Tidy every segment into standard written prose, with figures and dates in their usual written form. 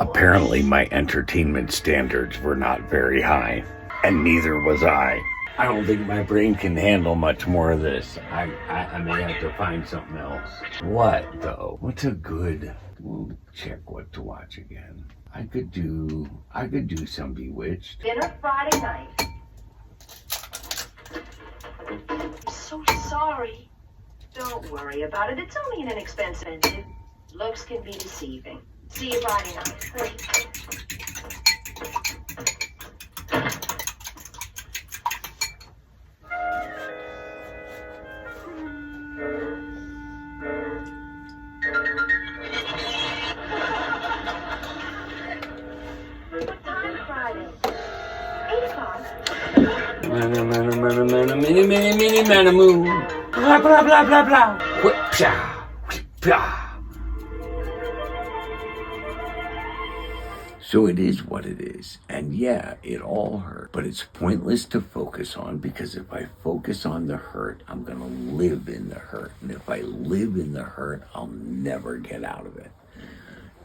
Apparently my entertainment standards were not very high, and neither was I. I don't think my brain can handle much more of this. I may have to find something else. What, though? What's a good... We'll check what to watch again. I could do some Bewitched. Dinner Friday night. I'm so sorry. Don't worry about it. It's only an inexpensive. Looks can be deceiving. See you Friday night. What time Friday? 8 o'clock. Mini, blah, blah, blah, blah, blah. Whip-cha, whip-cha. So it is what it is, and yeah, it all hurt, but it's pointless to focus on, because if I focus on the hurt, I'm gonna live in the hurt, and if I live in the hurt, I'll never get out of it.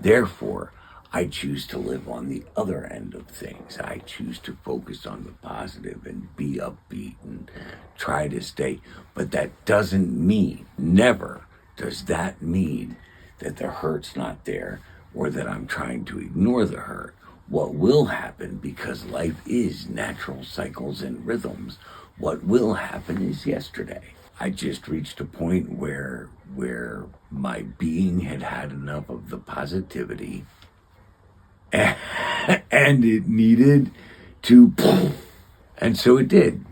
Therefore, I choose to live on the other end of things. I choose to focus on the positive and be upbeat and try to stay, but that doesn't mean, never does that mean that the hurt's not there, or that I'm trying to ignore the hurt. What will happen, because life is natural cycles and rhythms, what will happen is yesterday. I just reached a point where my being had enough of the positivity, and it needed to, and so it did.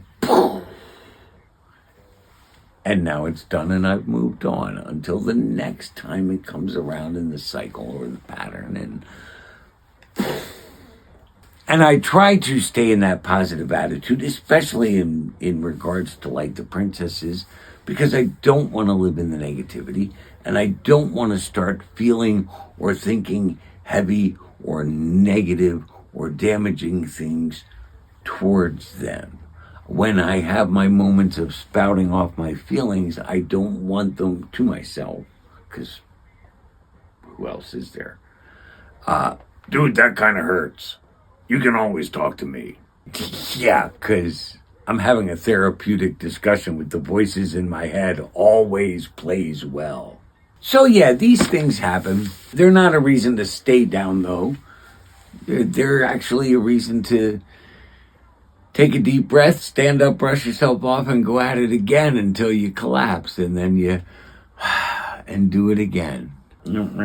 And now it's done, and I've moved on until the next time it comes around in the cycle or the pattern. And I try to stay in that positive attitude, especially in regards to like the princesses, because I don't want to live in the negativity, and I don't want to start feeling or thinking heavy or negative or damaging things towards them. When I have my moments of spouting off my feelings, I don't want them to myself, because who else is there? Dude, that kind of hurts. You can always talk to me. Yeah, because I'm having a therapeutic discussion with the voices in my head always plays well. So yeah, these things happen. They're not a reason to stay down, though. They're actually a reason to take a deep breath, stand up, brush yourself off, and go at it again until you collapse, and then you and do it again. We did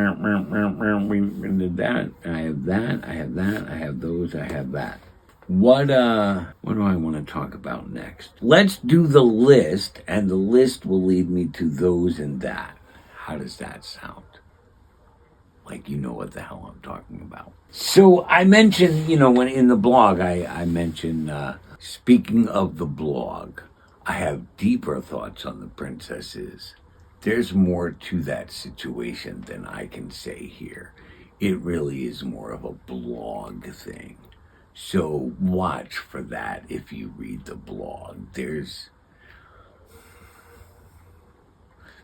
that. I have that. I have that. I have those. I have that. What do I want to talk about next? Let's do the list, and the list will lead me to those and that. How does that sound? Like you know what the hell I'm talking about. So I mentioned, when in the blog, I mentioned, speaking of the blog, I have deeper thoughts on the princesses. There's more to that situation than I can say here. It really is more of a blog thing. So watch for that if you read the blog. There's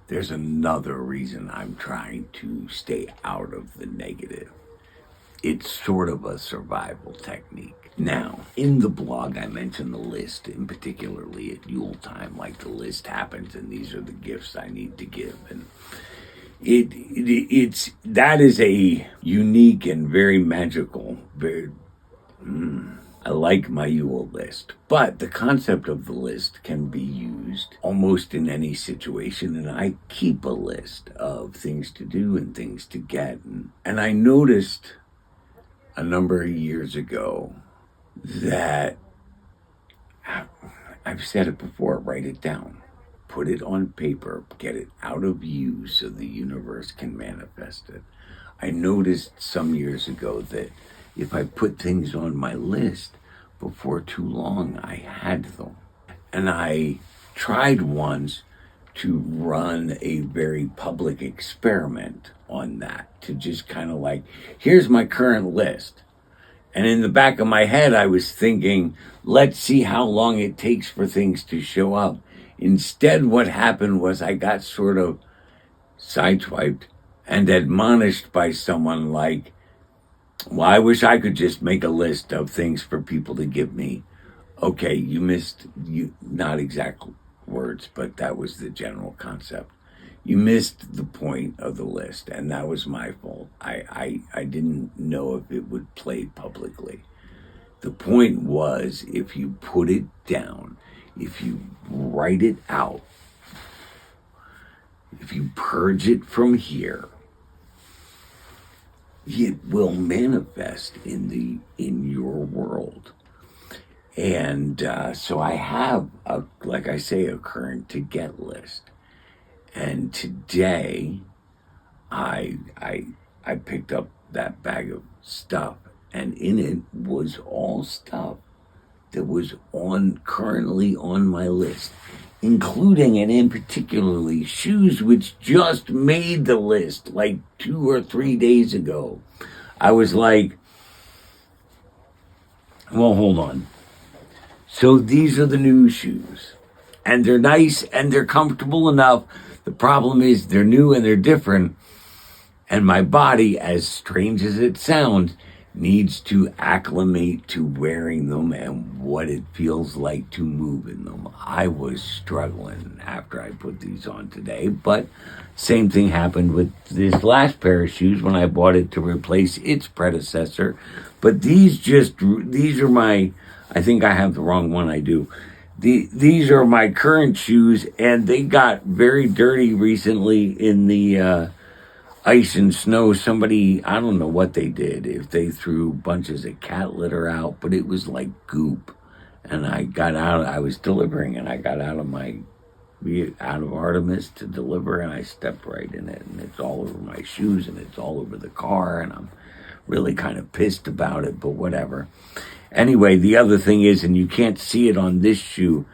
another reason I'm trying to stay out of the negative. It's sort of a survival technique. Now, in the blog, I mentioned the list, and particularly at Yule time, like the list happens, and these are the gifts I need to give. And that is a unique and very magical, I like my Yule list, but the concept of the list can be used almost in any situation, and I keep a list of things to do and things to get. And I noticed a number of years ago that, I've said it before, write it down, put it on paper, get it out of you so the universe can manifest it. I noticed some years ago that if I put things on my list, before too long, I had them. And I tried once to run a very public experiment on that, to just kind of like, here's my current list. And in the back of my head, I was thinking, let's see how long it takes for things to show up. Instead, what happened was I got sort of sideswiped and admonished by someone like, Well, I wish I could just make a list of things for people to give me. Okay, you missed, you not exact words, but that was the general concept. You missed the point of the list, and that was my fault. I didn't know if it would play publicly. The point was, if you put it down, if you write it out, if you purge it from here, it will manifest in your world. And so I have, like I say, a current to get list. And today, I picked up that bag of stuff, and in it was all stuff that was currently on my list, including and in particularly shoes which just made the list like 2 or 3 days ago. I was like, well, hold on. So these are the new shoes, and they're nice and they're comfortable enough. The problem is they're new and they're different, and my body, as strange as it sounds, needs to acclimate to wearing them and what it feels like to move in them. I was struggling after I put these on today, but same thing happened with this last pair of shoes when I bought it to replace its predecessor. But these are my, I think I have the wrong one, I do. These are my current shoes, and they got very dirty recently in the ice and snow. Somebody, I don't know what they did, if they threw bunches of cat litter out, but it was like goop. And I was delivering, and I got out of Artemis to deliver, and I stepped right in it, and it's all over my shoes, and it's all over the car, and I'm really kind of pissed about it, but whatever. Anyway, the other thing is, and you can't see it on this shoe,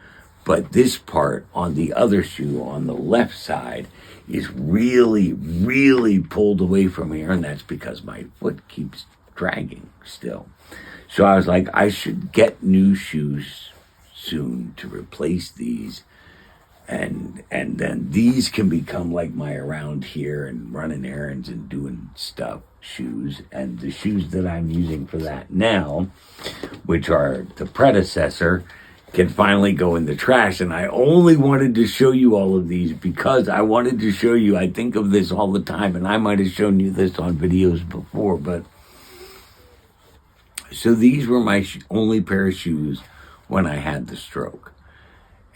but this part on the other shoe on the left side is really, really pulled away from here, and that's because my foot keeps dragging still. So I was like, I should get new shoes soon to replace these, and then these can become like my around here and running errands and doing stuff shoes. And the shoes that I'm using for that now, which are the predecessor, can finally go in the trash. And I only wanted to show you all of these because I wanted to show you, I think of this all the time, and I might have shown you this on videos before, but so these were my only pair of shoes when I had the stroke.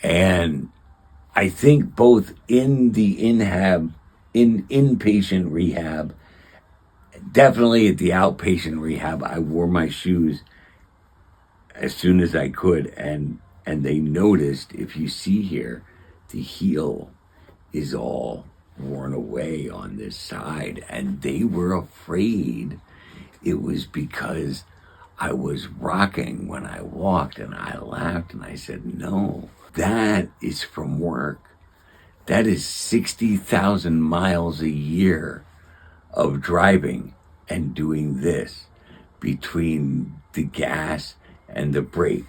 And I think both in the inpatient rehab, definitely at the outpatient rehab, I wore my shoes as soon as I could, and they noticed, if you see here, the heel is all worn away on this side, and they were afraid it was because I was rocking when I walked. And I laughed and I said, no, that is from work. That is 60,000 miles a year of driving and doing this between the gas and the brake.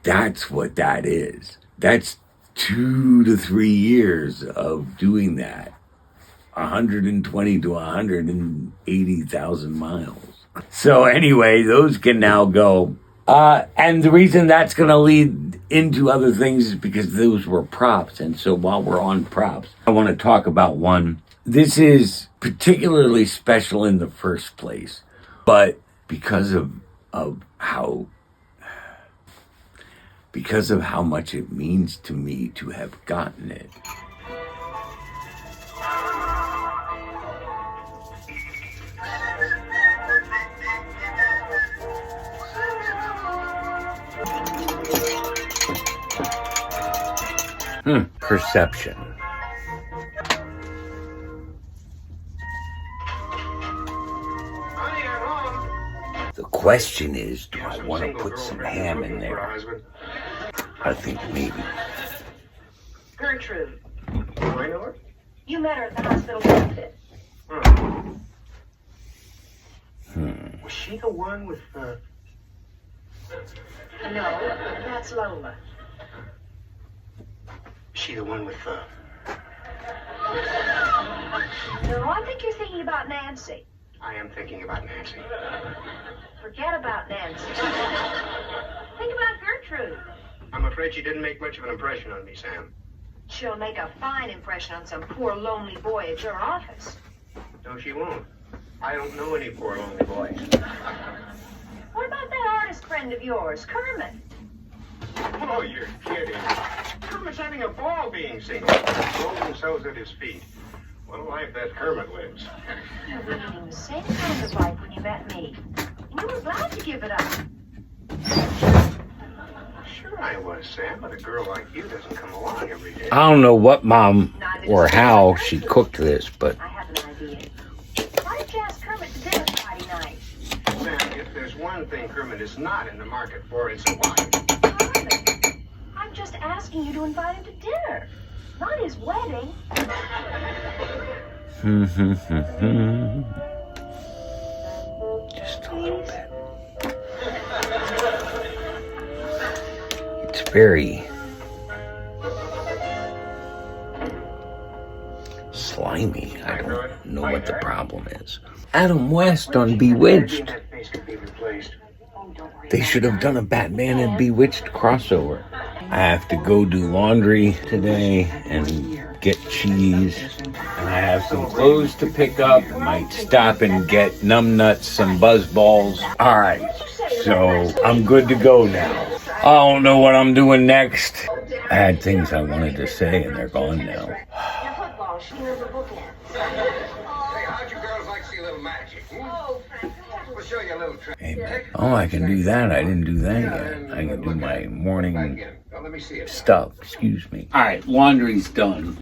That's what that is. That's 2 to 3 years of doing that. 120 to 180,000 miles. So anyway, those can now go. And the reason that's going to lead into other things is because those were props. And so while we're on props, I want to talk about one. This is particularly special in the first place, but because of how much it means to me to have gotten it. Perception. The question is, do I want to put some ham in there? I think maybe. Gertrude. Do I know her? You met her at the hospital benefit. Was she the one with No, that's Lola. Is she the one with No, I think you're thinking about Nancy. I am thinking about Nancy. Forget about Nancy. Think about Gertrude. I'm afraid she didn't make much of an impression on me, Sam. She'll make a fine impression on some poor lonely boy at your office. No, she won't. I don't know any poor lonely boys. What about that artist friend of yours, Kermit? Oh, you're kidding. Kermit's having a ball being single. Rolling themselves at his feet. What a life that Kermit lives. You were leading the same kind of life when you met me. And you were glad to give it up. Sure I was, Sam, but a girl like you doesn't come along every day. I don't know what mom or how she cooked this, but I have an idea. Why don't you ask Kermit to dinner Friday night? Sam, if there's one thing Kermit is not in the market for, it's a wife. Kermit, I'm just asking you to invite him to dinner. Not his wedding. just a little bit. It's very slimy. I don't know what the problem is. Adam West on Bewitched. That face could be replaced. Oh, don't worry. They should have done a Batman and Bewitched crossover. I have to go do laundry today and get cheese. And I have some clothes to pick up. I might stop and get numbnuts, some buzz balls. All right, so I'm good to go now. I don't know what I'm doing next. I had things I wanted to say and they're gone now. Your football, she knows the bookend. Hey, how'd you girls like to see a little magic? Oh, Frank, We'll show you a little trick. Hey, man. Oh, I can do that. I didn't do that yet. I can do my morning Let me see it. stuff. Excuse me. All right, laundry's done.